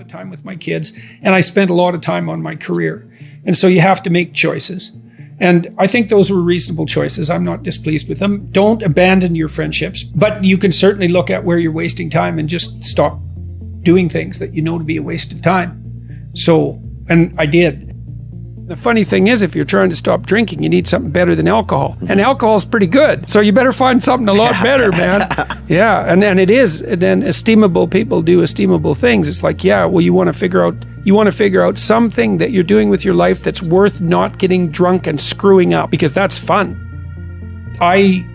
of time with my kids, and I spent a lot of time on my career. And so you have to make choices. And I think those were reasonable choices. I'm not displeased with them. Don't abandon your friendships, but you can certainly look at where you're wasting time and just stop doing things that you know to be a waste of time. So, and I did. The funny thing is, if you're trying to stop drinking, you need something better than alcohol. And alcohol is pretty good. So you better find something a lot better, man. Yeah, and it is. And then estimable people do estimable things. It's like, yeah, well, you want to figure out something that you're doing with your life that's worth not getting drunk and screwing up, because that's fun. I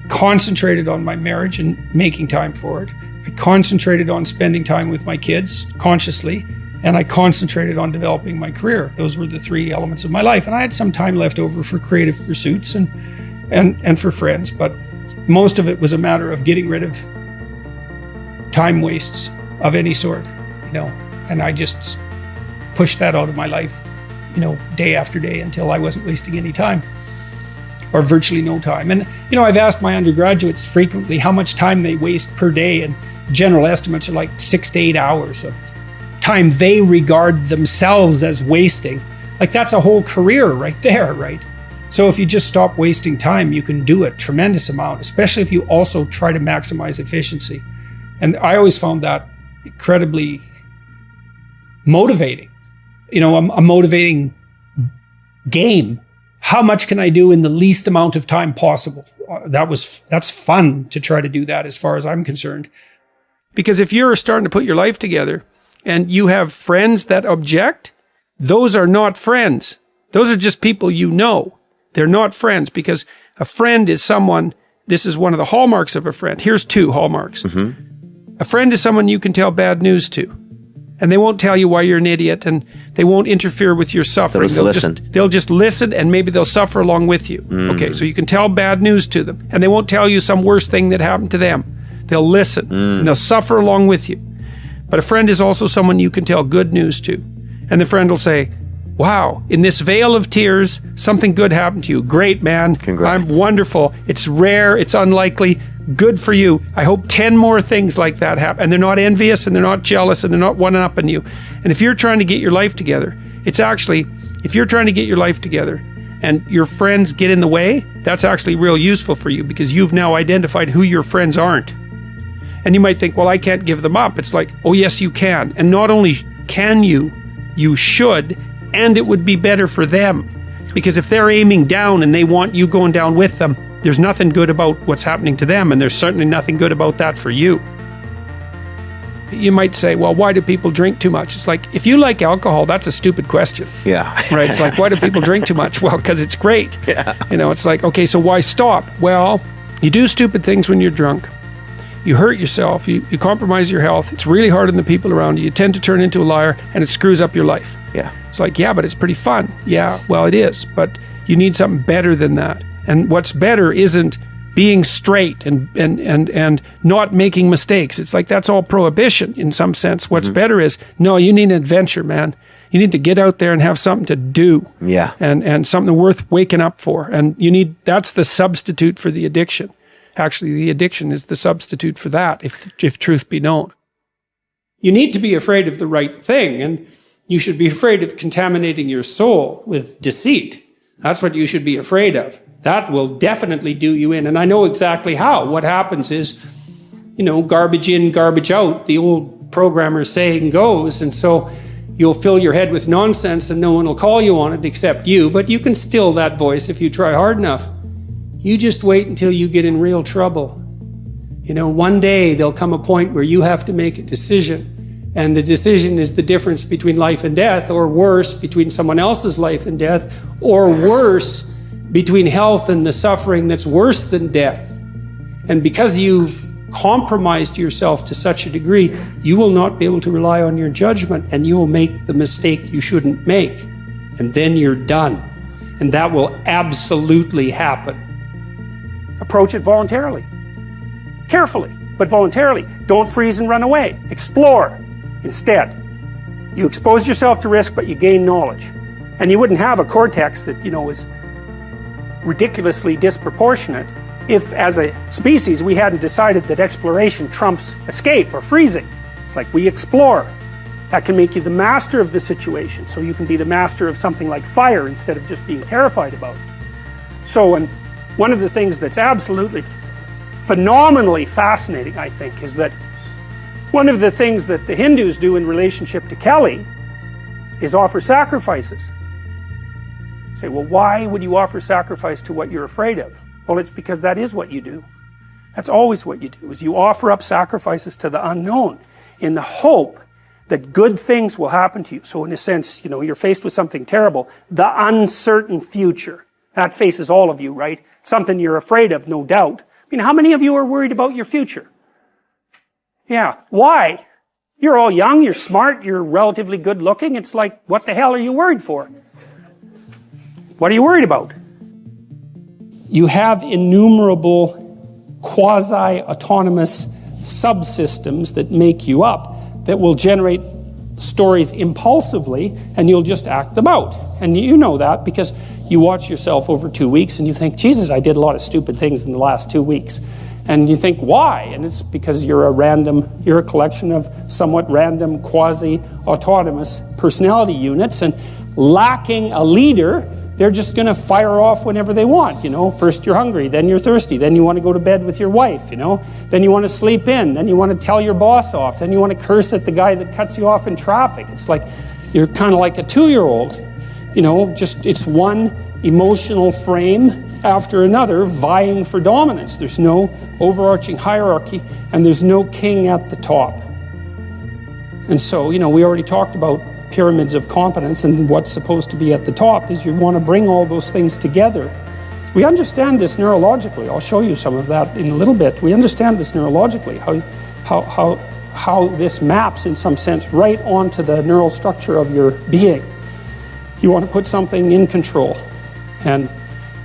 concentrated on my marriage and making time for it. I concentrated on spending time with my kids consciously. And I concentrated on developing my career. Those were the three elements of my life. And I had some time left over for creative pursuits and for friends, but most of it was a matter of getting rid of time wastes of any sort, and I just pushed that out of my life, day after day until I wasn't wasting any time or virtually no time. And, I've asked my undergraduates frequently how much time they waste per day, and general estimates are like 6 to 8 hours of time they regard themselves as wasting. Like, that's a whole career right there, right? So if you just stop wasting time, you can do a tremendous amount, especially if you also try to maximize efficiency. And I always found that incredibly motivating. A motivating game. How much can I do in the least amount of time possible? That's fun to try to do that, as far as I'm concerned. Because if you're starting to put your life together and you have friends that object, those are not friends. Those are just people you know. They're not friends, because a friend is someone, this is one of the hallmarks of a friend. Here's 2 hallmarks. Mm-hmm. A friend is someone you can tell bad news to, and they won't tell you why you're an idiot, and they won't interfere with your suffering. They'll just listen, and maybe they'll suffer along with you. Okay, so you can tell bad news to them, and they won't tell you some worse thing that happened to them. They'll listen, and they'll suffer along with you. But a friend is also someone you can tell good news to. And the friend will say, wow, in this vale of tears, something good happened to you. Great, man. Congrats. I'm wonderful. It's rare. It's unlikely. Good for you. I hope 10 more things like that happen. And they're not envious, and they're not jealous, and they're not one-upping you. And if you're trying to get your life together, if you're trying to get your life together and your friends get in the way, that's actually real useful for you, because you've now identified who your friends aren't. And you might think, well, I can't give them up. It's like, oh, yes, you can. And not only can you should, and it would be better for them. Because if they're aiming down and they want you going down with them, there's nothing good about what's happening to them, and there's certainly nothing good about that for you. You might say, well, why do people drink too much? It's like, if you like alcohol, that's a stupid question. Yeah. Right? It's like, why do people drink too much? Well, because it's great. Yeah. It's like, okay, so why stop? Well, you do stupid things when you're drunk. You hurt yourself, you compromise your health, it's really hard on the people around you, you tend to turn into a liar, and it screws up your life. Yeah. It's like, yeah, but it's pretty fun. Yeah, well, it is, but you need something better than that. And what's better isn't being straight and not making mistakes. It's like, that's all prohibition in some sense. What's better is, no, you need an adventure, man. You need to get out there and have something to do. Yeah. And something worth waking up for. And that's the substitute for the addiction. Actually, the addiction is the substitute for that, if truth be known. You need to be afraid of the right thing, and you should be afraid of contaminating your soul with deceit. That's what you should be afraid of. That will definitely do you in, and I know exactly how. What happens is, garbage in, garbage out, the old programmer saying goes, and so you'll fill your head with nonsense and no one will call you on it except you, but you can still that voice if you try hard enough. You just wait until you get in real trouble. One day there'll come a point where you have to make a decision, and the decision is the difference between life and death, or worse, between someone else's life and death, or worse, between health and the suffering that's worse than death. And because you've compromised yourself to such a degree, you will not be able to rely on your judgment, and you will make the mistake you shouldn't make. And then you're done. And that will absolutely happen. Approach it voluntarily. Carefully, but voluntarily. Don't freeze and run away. Explore. Instead, you expose yourself to risk, but you gain knowledge. And you wouldn't have a cortex that, is ridiculously disproportionate if, as a species, we hadn't decided that exploration trumps escape or freezing. It's like we explore. That can make you the master of the situation, so you can be the master of something like fire instead of just being terrified about it. So, and one of the things that's absolutely phenomenally fascinating, I think, is that one of the things that the Hindus do in relationship to Kelly is offer sacrifices. You say, well, why would you offer sacrifice to what you're afraid of? Well, it's because that is what you do. That's always what you do, is you offer up sacrifices to the unknown in the hope that good things will happen to you. So in a sense, you're faced with something terrible. The uncertain future. That faces all of you, right? Something you're afraid of, no doubt. I mean, how many of you are worried about your future? Yeah. Why? You're all young, you're smart, you're relatively good looking. It's like, what the hell are you worried for? What are you worried about? You have innumerable quasi-autonomous subsystems that make you up that will generate stories impulsively, and you'll just act them out. And you know that because you watch yourself over 2 weeks and you think, Jesus, I did a lot of stupid things in the last 2 weeks. And you think, why? And it's because you're a collection of somewhat random quasi-autonomous personality units, and lacking a leader, they're just going to fire off whenever they want. First you're hungry, then you're thirsty, then you want to go to bed with your wife, then you want to sleep in, then you want to tell your boss off, then you want to curse at the guy that cuts you off in traffic. It's like you're kind of like a 2-year-old, it's one emotional frame after another vying for dominance. There's no overarching hierarchy, and there's no king at the top. And so, we already talked about pyramids of competence, and what's supposed to be at the top is you want to bring all those things together. We understand this neurologically. I'll show you some of that in a little bit. We understand this neurologically, how this maps in some sense right onto the neural structure of your being. You want to put something in control, and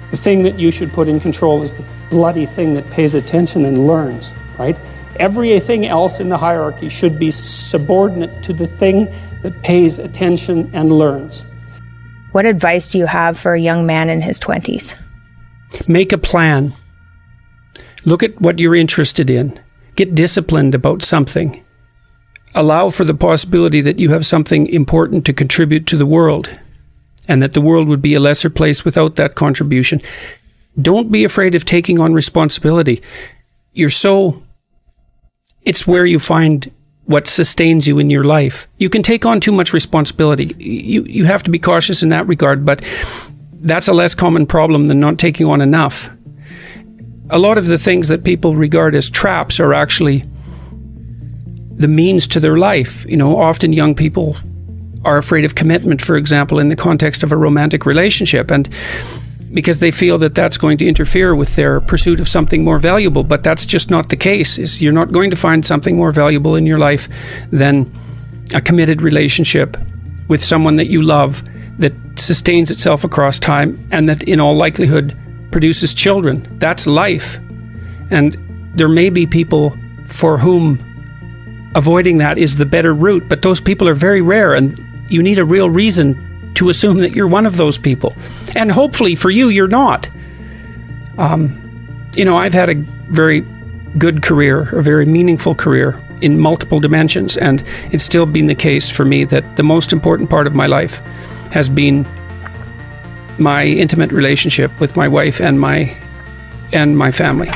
the thing that you should put in control is the bloody thing that pays attention and learns, right? Everything else in the hierarchy should be subordinate to the thing that pays attention and learns. What advice do you have for a young man in his 20s? Make a plan. Look at what you're interested in. Get disciplined about something. Allow for the possibility that you have something important to contribute to the world, and that the world would be a lesser place without that contribution. Don't be afraid of taking on responsibility. It's where you find what sustains you in your life. You can take on too much responsibility. You have to be cautious in that regard, but that's a less common problem than not taking on enough. A lot of the things that people regard as traps are actually the means to their life. Often young people are afraid of commitment, for example, in the context of a romantic relationship, and because they feel that that's going to interfere with their pursuit of something more valuable. But that's just not the case. You're not going to find something more valuable in your life than a committed relationship with someone that you love, that sustains itself across time, and that in all likelihood produces children. That's life. And there may be people for whom avoiding that is the better route, but those people are very rare, and you need a real reason to assume that you're one of those people. And hopefully for you, you're not. I've had a very good career, a very meaningful career in multiple dimensions, and it's still been the case for me that the most important part of my life has been my intimate relationship with my wife and my family.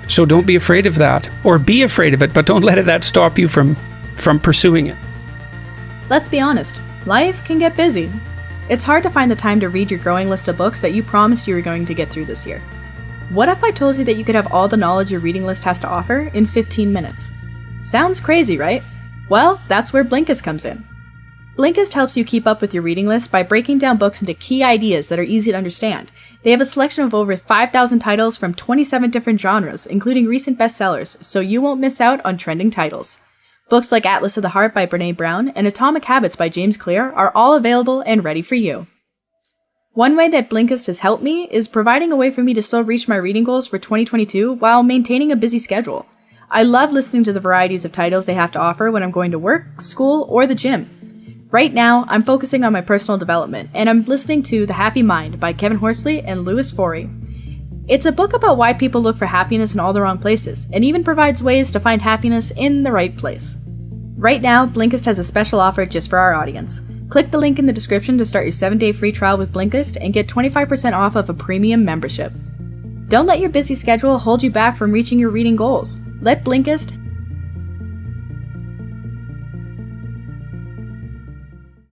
So don't be afraid of that, or be afraid of it, but don't let that stop you from pursuing it. Let's be honest, life can get busy. It's hard to find the time to read your growing list of books that you promised you were going to get through this year. What if I told you that you could have all the knowledge your reading list has to offer in 15 minutes? Sounds crazy, right? Well, that's where Blinkist comes in. Blinkist helps you keep up with your reading list by breaking down books into key ideas that are easy to understand. They have a selection of over 5,000 titles from 27 different genres, including recent bestsellers, so you won't miss out on trending titles. Books like Atlas of the Heart by Brené Brown and Atomic Habits by James Clear are all available and ready for you. One way that Blinkist has helped me is providing a way for me to still reach my reading goals for 2022 while maintaining a busy schedule. I love listening to the varieties of titles they have to offer when I'm going to work, school, or the gym. Right now, I'm focusing on my personal development, and I'm listening to The Happy Mind by Kevin Horsley and Louis Forey. It's a book about why people look for happiness in all the wrong places, and even provides ways to find happiness in the right place. Right now, Blinkist has a special offer just for our audience. Click the link in the description to start your 7-day free trial with Blinkist and get 25% off of a premium membership. Don't let your busy schedule hold you back from reaching your reading goals. Let Blinkist